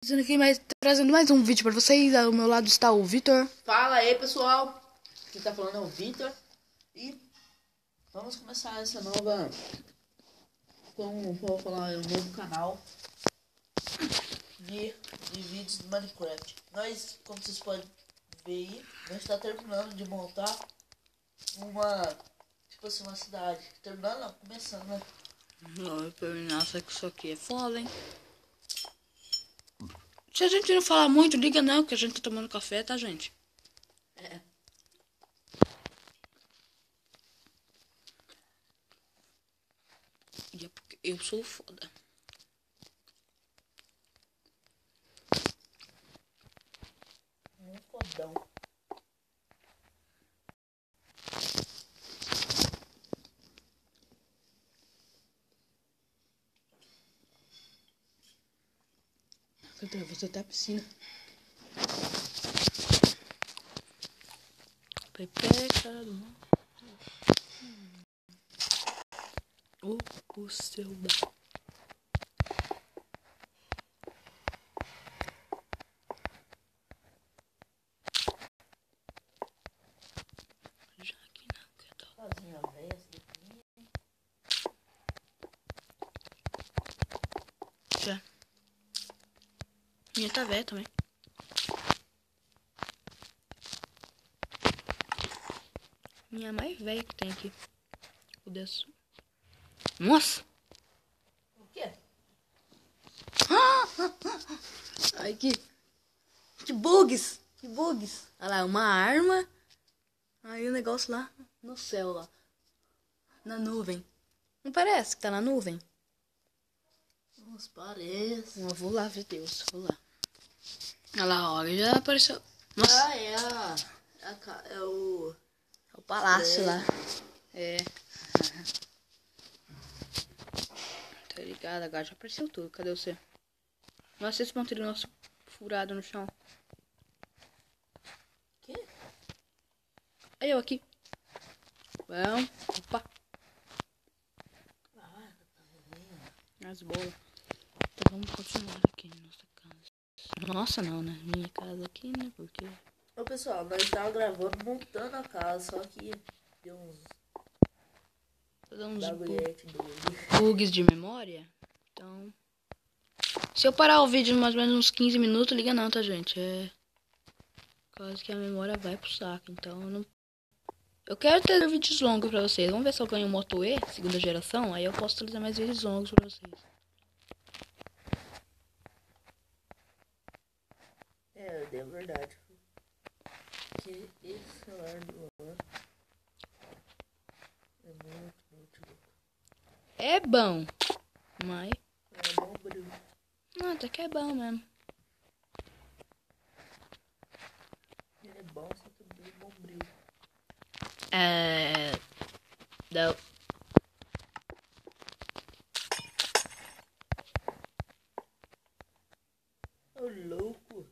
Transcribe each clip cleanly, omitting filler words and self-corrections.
Fazendo aqui trazendo mais um vídeo pra vocês. Ao meu lado está o Vitor. Fala aí, pessoal. Quem tá falando é o Vitor. E vamos começar essa nova... vou falar, um novo canal de vídeos do Minecraft. Nós, como vocês podem ver aí, nós está terminando de montar uma... tipo assim, uma cidade. Terminando não, começando, né? Nossa, que isso aqui é foda, hein? Se a gente não falar muito, liga não, que a gente tá tomando café, tá, gente? É. E é porque eu sou foda. Um fodão. Você tá piscina. Pepeca do mar. O seu da. Já que não quer dar. Casinha velha, essa daqui. Já. Minha tá velha também. Minha mais velha que tem aqui. O desse. Nossa! O quê? Ai, que bugs! Que bugs! Olha lá, uma arma. Aí o negócio lá no céu, lá. Na nuvem. Não parece que tá na nuvem? Nos parece. Eu vou lá ver Deus. Vou lá. Olha lá, ó. Já apareceu. Nossa, Ah, é o palácio lá. É. Tá ligado? Agora já apareceu tudo. Cadê você? Nossa, esse monte de nosso furado no chão. quê? Aí eu aqui. Bom. Opa. Ah, As bolas. Então vamos continuar aqui na nossa casa. Nossa, não, né? Minha casa aqui, né? Porque... ô pessoal, nós estávamos gravando montando a casa, só que deu uns Vou dar uns bagulhete doido. bugs de memória. Então... se eu parar o vídeo mais ou menos uns 15 minutos, liga não, tá, gente? É... quase que a memória vai pro saco. Então eu não... eu quero ter vídeos longos pra vocês. Vamos ver se eu ganho um Moto E, segunda geração. Aí eu posso trazer mais vídeos longos pra vocês. É verdade. Que esse celular do Luan é muito louco. É bom. Mas... É bom brilho. não, até que é bom mesmo. Ele é bom, só que ele é bom brilho. É... não. Ô louco.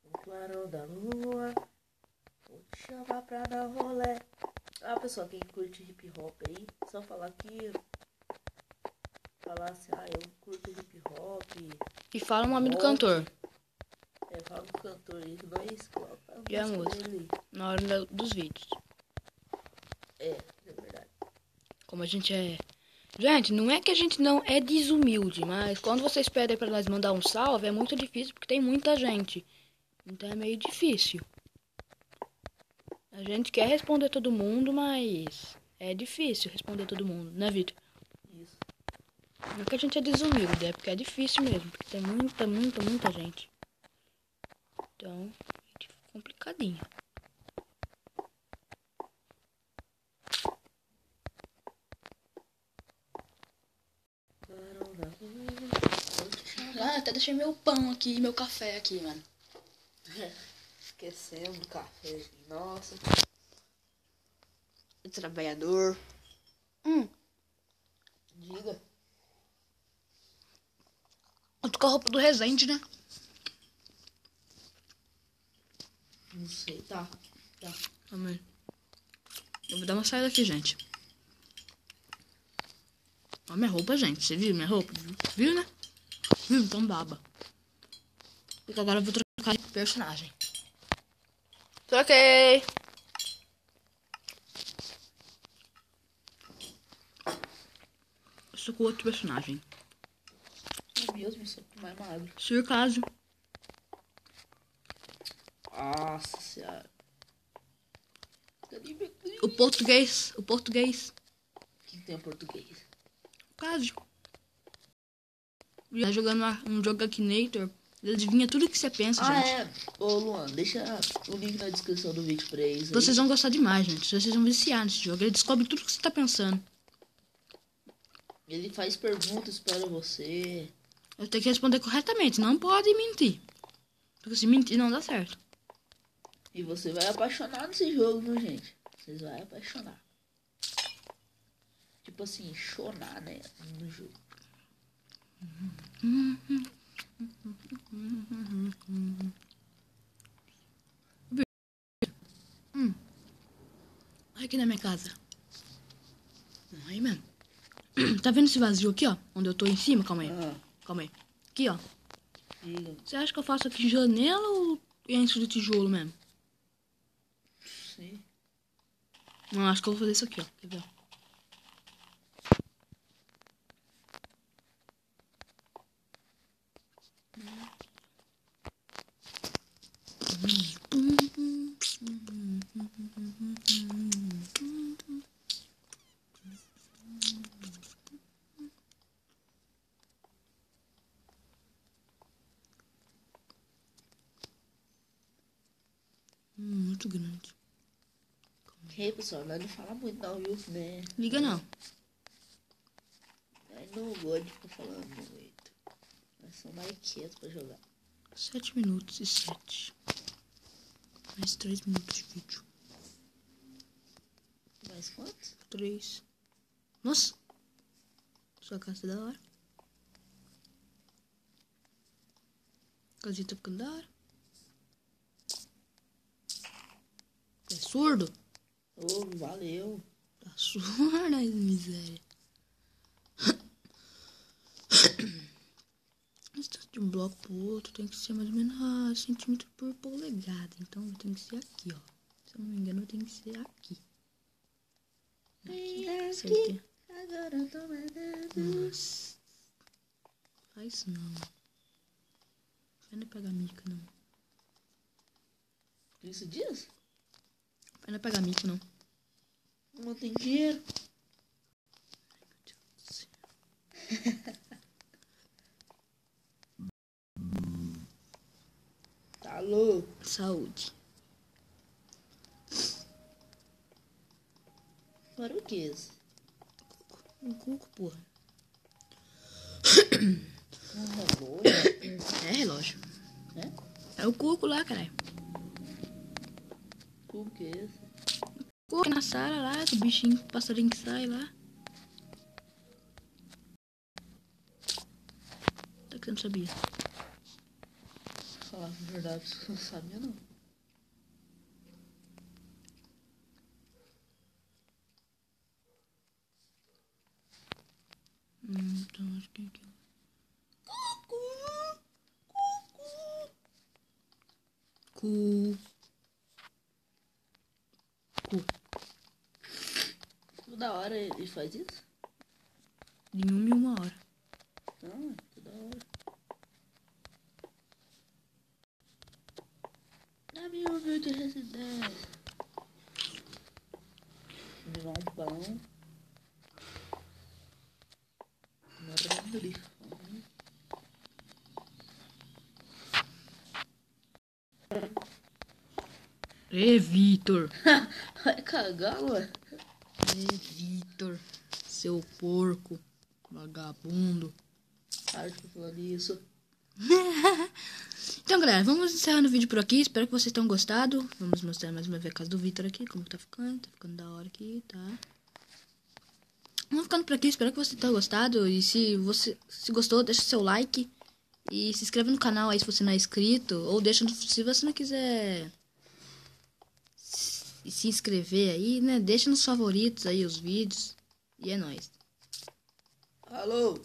O clarão da lua. Vou te chamar pra dar rolé. Ah, pessoal, quem curte hip hop aí, só falar aqui. Falar assim, eu curto hip hop. E fala o nome do Rock. cantor. É, fala do cantor aí, nós coloca E a música? dele. Na hora dos vídeos. É verdade. Como a gente é... gente, não é que a gente não é desumilde, mas quando vocês pedem pra nós mandar um salve, é muito difícil porque tem muita gente. Então é meio difícil. A gente quer responder todo mundo, mas é difícil responder todo mundo, né, Vitor? Isso. Não é que a gente é desumilde, é porque é difícil mesmo, porque tem muita gente. Então, é complicadinho. Clarão da lua. Vou te chamar. Ah, até deixei meu pão aqui, meu café aqui, mano. Esquecendo do café. Nossa. Trabalhador. Diga. Eu tô com a roupa do Resende, né? Não sei, tá. Também. Eu vou dar uma saída aqui, gente. Olha minha roupa, gente. Você viu minha roupa? Viu, né? Viu? Então baba. Porque agora eu vou trocar de personagem. Troquei! Eu estou com outro personagem. É mesmo, só que mais magro. Sr. Caso. Nossa senhora. O português. O português. Quem tem português? Caso. Já jogando um jogo Akinator. Ele adivinha tudo que você pensa, gente. Ô, Luan, deixa o link na descrição do vídeo pra eles. Vocês vão gostar demais, gente. Vocês vão viciar nesse jogo. Ele descobre tudo que você tá pensando. Ele faz perguntas para você. Eu tenho que responder corretamente. Não pode mentir. Porque se mentir não dá certo. E você vai apaixonar nesse jogo, viu, gente? Vocês vão apaixonar. Tipo assim, chorar, né? No jogo. Olha aqui na minha casa. Aí, mano. Tá vendo esse vazio aqui, ó? Onde eu tô em cima? Calma aí. Calma aí. Aqui, ó. Diga. Você acha que eu faço aqui janela ou encho de tijolo mesmo? Sim. Não, acho que eu vou fazer isso aqui, ó. Quer ver? Muito grande. E aí, pessoal, nós não fala muito não, viu? Né? Liga não. Nós não gosto de ficar falando muito. Nós somos mais quietos pra jogar. 7 minutos e 7. Mais 3 minutos de vídeo. Mais quantos? 3. Nossa. Sua casa tá da hora. A casinha tá ficando da hora. É surdo? Ô, valeu. Tá surdo, né, miséria. De um bloco pro outro tem que ser mais ou menos centímetro por polegada. Então tem que ser aqui, ó. Se eu não me engano, tem que ser aqui. Acertei. Agora eu tô mandando. Nossa. Faz isso não. Não é pegar mico, não. Isso diz? Não é pegar mico, não. Não tem dinheiro. Tá louco. Saúde. Para o que isso? Um cuco, porra. Um relógio? É relógio. É? É o cuco lá, caralho. Como que é isso? Cuco na sala lá, do bichinho, passarinho que sai lá. Tá que você não sabia. Falar a verdade, você não sabia não. Então acho que é aqui. Cu. Toda hora ele faz isso? De 1 em 1 hora. Não, toda hora. Dá-me um vídeo de residência. Levar um pão. Morrendo de fome. Ê, Vitor. Vai cagar, mano. Ê, Vitor. Seu porco. Vagabundo. Para de ficar falando isso. Então, galera, vamos encerrando o vídeo por aqui. Espero que vocês tenham gostado. Vamos mostrar mais uma vez a casa do Vitor aqui, como tá ficando. Tá ficando da hora aqui, tá? Vamos ficando por aqui. Espero que você tenha gostado. E se gostou, deixa seu like. E se inscreve no canal aí se você não é inscrito. Ou deixa se você não quiser se inscrever aí, né? Deixa nos favoritos aí os vídeos. E é nóis. Alô?